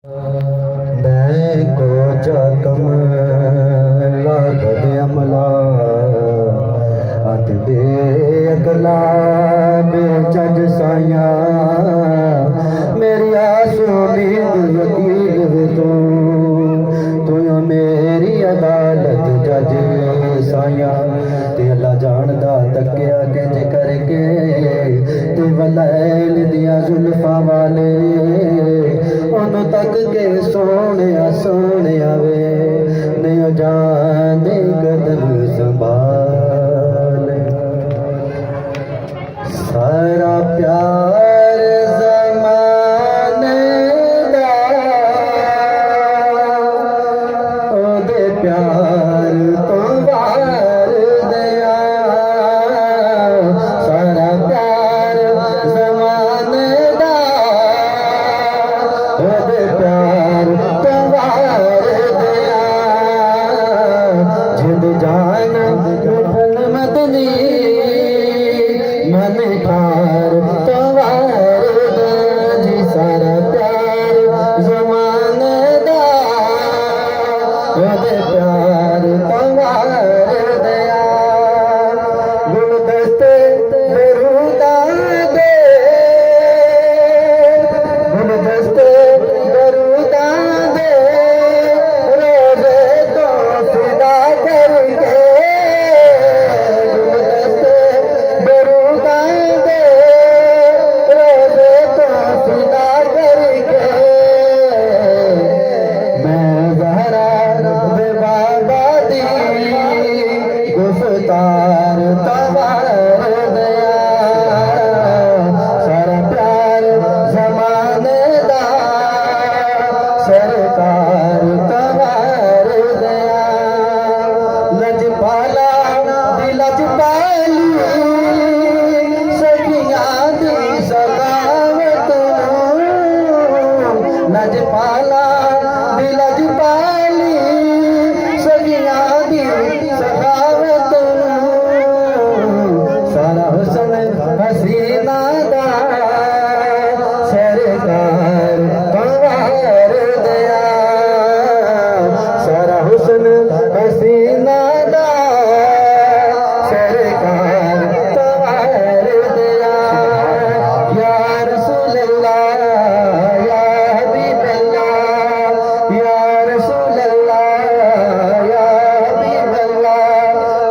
मैं को जकम लागद अमला अत दे अगला बेचज साया मेरी आसो नींद वकील तू मेरी अदालत जज साया ते अल्लाह जानदा तकिया किंज करके ते वलैल दिया जुल्फां वाले ओनू तक के सोने वे नहीं जाने कदम संभाल सारा प्यार जमाने दा ओदे प्यार तो वार दया सारा प्यार जमाने दा ओदे प्यार तो वार दया जिंद जान फल मदनी मन ठार तो वार जी सारा प्यार जमाने दा ओदे प्यार तो वार दया गुलदस्ते दरूदा दे गुलदस्ते दरूदा दे रोज़े तो फिदा करके गुलदस्ते दरूदा दे रोज़े तो फिदा करके मैं ज़हरा बे बाबा दी गुफ्तार तवार दया सारा प्यार जमाने दा सरकार तवार दया लजपाला दी लजपाली सखियां दी सगावत लजपाला दी लजपाली सखियां दी सगावत सारा हुस्न हसीना